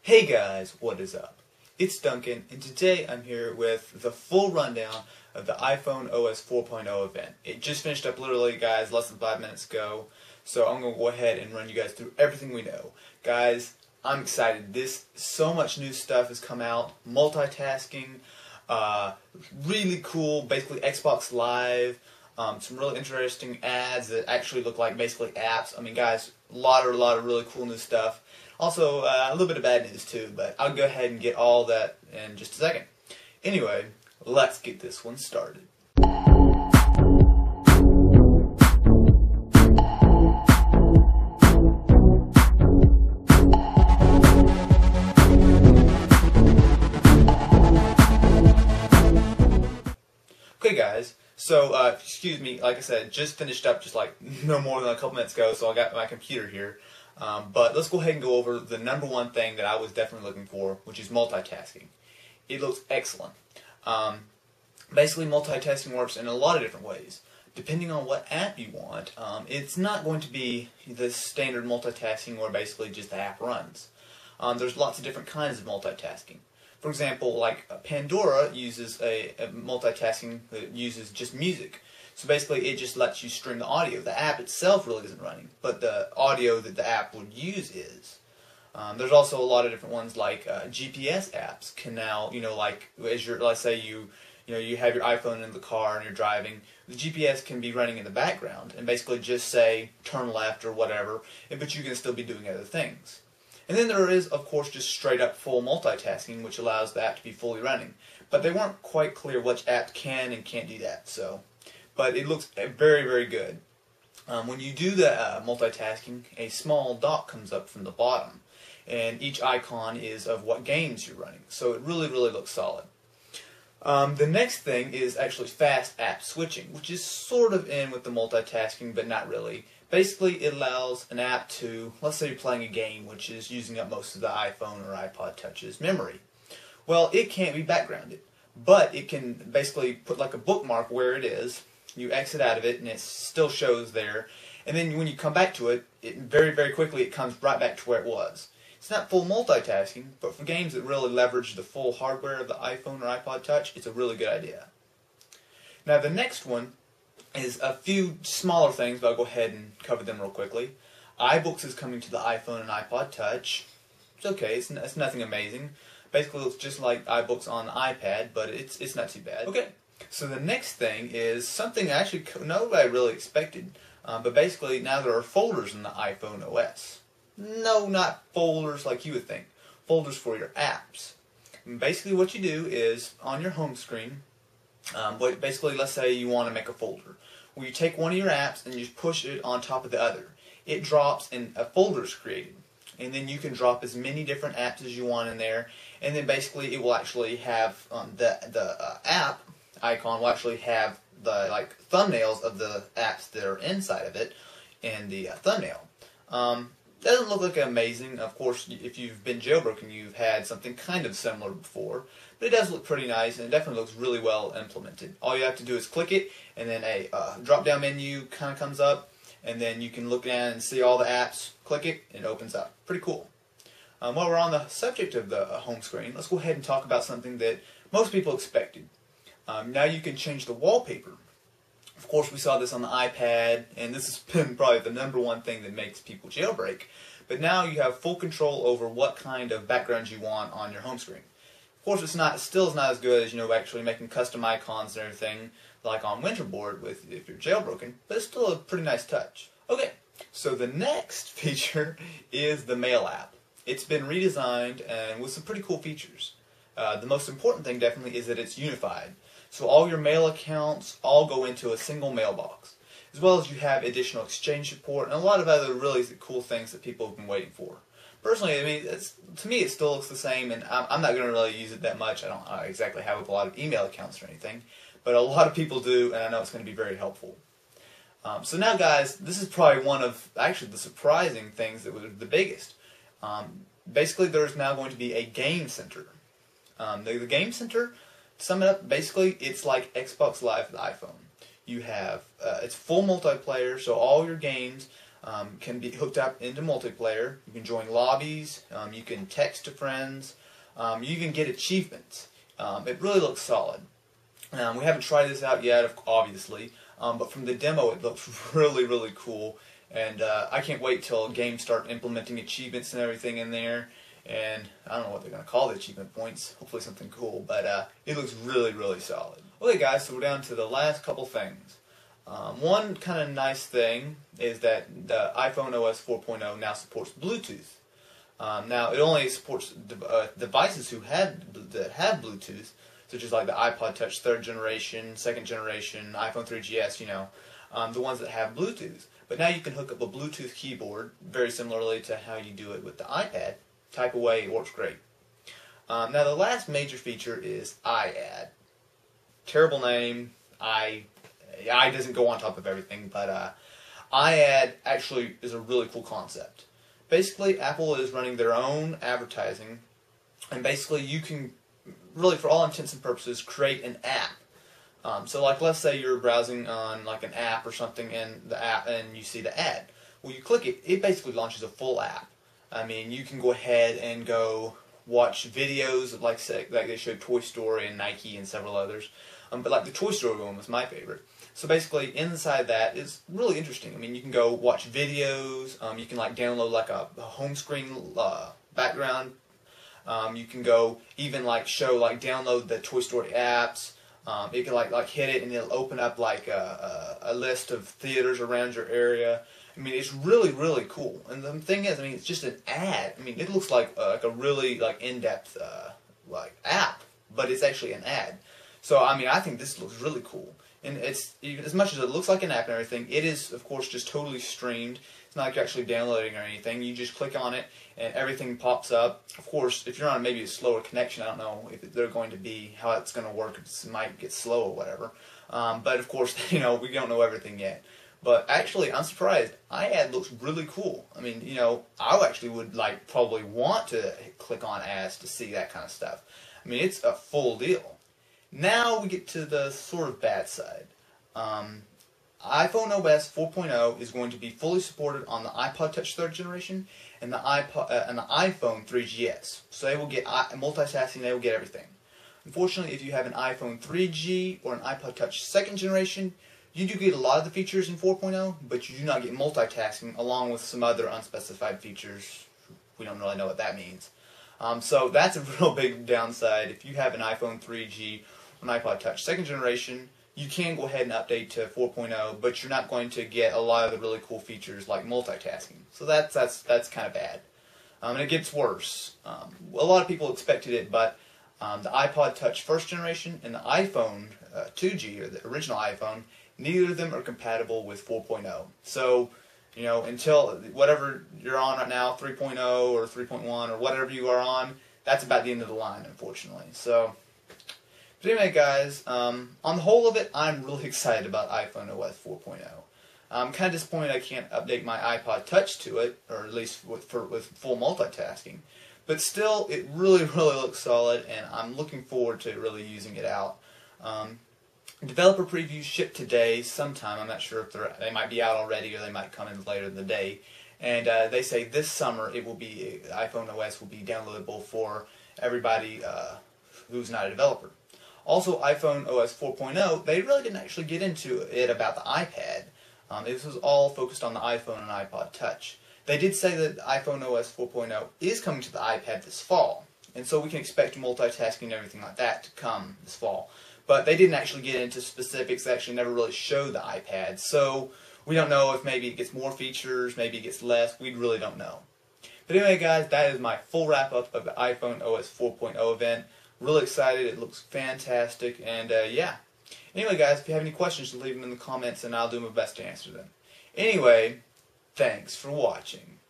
Hey guys, what is up? It's Duncan, and today I'm here with the full rundown of the iPhone OS 4.0 event. It just finished up literally, guys, less than 5 minutes ago, so I'm going to go ahead and run you guys through everything we know. Guys, I'm excited. So much new stuff has come out. Multitasking, really cool, basically Xbox Live, some really interesting ads that actually look like basically apps. I mean, guys, a lot of really cool new stuff. Also, a little bit of bad news too, but I'll go ahead and get all that in just a second. Anyway, let's get this one started. Okay guys, so excuse me, like I said, just finished up just like no more than a couple minutes ago, so I got my computer here. But let's go ahead and go over the number one thing that I was definitely looking for, which is multitasking. It looks excellent. Basically, multitasking works in a lot of different ways. Depending on what app you want, it's not going to be the standard multitasking where basically just the app runs. There's lots of different kinds of multitasking. For example, like Pandora uses a multitasking that uses just music. So basically it just lets you stream the audio. The app itself really isn't running, but the audio that the app would use is. There's also a lot of different ones like GPS apps can now, like as you're, let's say you have your iPhone in the car and you're driving, the GPS can be running in the background and basically just say turn left or whatever, but you can still be doing other things. And then there is, of course, just straight up full multitasking, which allows the app to be fully running. But they weren't quite clear which app can and can't do that, but it looks very, very good. When you do the multitasking, a small dot comes up from the bottom, and each icon is of what games you're running. So it really, really looks solid. The next thing is actually fast app switching, which is sort of in with the multitasking, but not really. Basically, it allows an app to, let's say you're playing a game which is using up most of the iPhone or iPod Touch's memory. Well, it can't be backgrounded, but it can basically put like a bookmark where it is. You exit out of it, and it still shows there. And then when you come back to it, very, very quickly it comes right back to where it was. It's not full multitasking, but for games that really leverage the full hardware of the iPhone or iPod Touch, it's a really good idea. Now the next one is a few smaller things, but I'll go ahead and cover them real quickly. iBooks is coming to the iPhone and iPod Touch. It's okay, it's nothing amazing. Basically it looks just like iBooks on the iPad, but it's not too bad. Okay. So the next thing is something actually nobody really expected, but basically now there are folders in the iPhone OS. No, not folders like you would think. Folders for your apps. And basically what you do is on your home screen, basically let's say you want to make a folder. Well, you take one of your apps and you push it on top of the other. It drops and a folder is created. And then you can drop as many different apps as you want in there, and then basically it will actually have the app icon will actually have the thumbnails of the apps that are inside of it in the thumbnail. Doesn't look like amazing. Of course, if you've been jailbroken, you've had something kind of similar before, but it does look pretty nice, and it definitely looks really well implemented. All you have to do is click it, and then a drop-down menu kind of comes up, and then you can look down and see all the apps. Click it, and it opens up. Pretty cool. While we're on the subject of the home screen, let's go ahead and talk about something that most people expected. Now you can change the wallpaper. Of course, we saw this on the iPad, and this has been probably the number one thing that makes people jailbreak. But now you have full control over what kind of background you want on your home screen. Of course, still is not as good as actually making custom icons and everything like on Winterboard if you're jailbroken, but it's still a pretty nice touch. Okay, so the next feature is the Mail app. It's been redesigned and with some pretty cool features. The most important thing definitely is that it's unified. So all your mail accounts all go into a single mailbox, as well as you have additional exchange support and a lot of other really cool things that people have been waiting for. Personally, I mean, to me it still looks the same, and I'm not going to really use it that much. I don't exactly have a lot of email accounts or anything, but a lot of people do, and I know it's going to be very helpful. So now guys, this is probably one of actually the surprising things that was the biggest. Basically there's now going to be a game center. The game center, to sum it up, basically it's like Xbox Live for the iPhone. You have it's full multiplayer, so all your games can be hooked up into multiplayer. You can join lobbies. You can text to friends. You even get achievements. It really looks solid. We haven't tried this out yet, obviously, but from the demo it looks really, really cool. And I can't wait till games start implementing achievements and everything in there. And I don't know what they're going to call the achievement points. Hopefully something cool, but it looks really, really solid. Okay guys, so we're down to the last couple things. One kind of nice thing is that the iPhone OS 4.0 now supports Bluetooth. Now it only supports devices that have Bluetooth, such as like the iPod Touch 3rd generation, 2nd generation, iPhone 3GS, you know, the ones that have Bluetooth. But now you can hook up a Bluetooth keyboard, very similarly to how you do it with the iPad. Type away, it works great. Now the last major feature is iAdd. Terrible name. I doesn't go on top of everything, but iAdd actually is a really cool concept. Basically, Apple is running their own advertising, and basically you can really, for all intents and purposes, create an app. So like, let's say you're browsing on like an app or something in the app and you see the ad. Well, you click it, it basically launches a full app. I mean, you can go ahead and go watch videos, like they showed Toy Story and Nike and several others. But like the Toy Story one was my favorite. So basically, inside that is really interesting. I mean, you can go watch videos. You can like download like a home screen background. You can go even like download the Toy Story apps. You can like hit it and it'll open up like a list of theaters around your area. I mean, it's really, really cool. And the thing is, I mean, it's just an ad. I mean, it looks like a really like in-depth like app, but it's actually an ad. So I mean, I think this looks really cool. And it's, even as much as it looks like an app and everything, it is of course just totally streamed. It's not like you're actually downloading or anything. You just click on it and everything pops up. Of course, if you're on maybe a slower connection, I don't know if they're going to be, how it's going to work. It might get slow or whatever. But of course, you know, we don't know everything yet. But actually, I'm surprised. iAd looks really cool. I mean, you know, I actually would like probably want to click on ads to see that kind of stuff. I mean, it's a full deal. Now we get to the sort of bad side. iPhone OS 4.0 is going to be fully supported on the iPod Touch 3rd generation and the iPhone 3GS. So they will get multitasking, they will get everything. Unfortunately, if you have an iPhone 3G or an iPod Touch 2nd generation, you do get a lot of the features in 4.0, but you do not get multitasking along with some other unspecified features. We don't really know what that means. So that's a real big downside. If you have an iPhone 3G or an iPod Touch 2nd generation, you can go ahead and update to 4.0, but you're not going to get a lot of the really cool features like multitasking. So that's kind of bad. And it gets worse. A lot of people expected it, but the iPod Touch 1st generation and the iPhone 2G, or the original iPhone, neither of them are compatible with 4.0. So, you know, until whatever you're on right now, 3.0 or 3.1 or whatever you are on, that's about the end of the line, unfortunately. So, but anyway, guys, on the whole of it, I'm really excited about iPhone OS 4.0. I'm kind of disappointed I can't update my iPod Touch to it, or at least with full multitasking. But still, it really, really looks solid, and I'm looking forward to really using it out. Developer previews ship today sometime. I'm not sure if they might be out already or they might come in later in the day. And they say this summer it will be iPhone OS will be downloadable for everybody who's not a developer. Also, iPhone OS 4.0, they really didn't actually get into it about the iPad. This was all focused on the iPhone and iPod Touch. They did say that iPhone OS 4.0 is coming to the iPad this fall, and so we can expect multitasking and everything like that to come this fall. But they didn't actually get into specifics. They actually never really showed the iPad, so we don't know if maybe it gets more features, maybe it gets less. We really don't know. But anyway, guys, that is my full wrap-up of the iPhone OS 4.0 event. Really excited. It looks fantastic, and yeah. Anyway, guys, if you have any questions, leave them in the comments, and I'll do my best to answer them. Anyway, thanks for watching.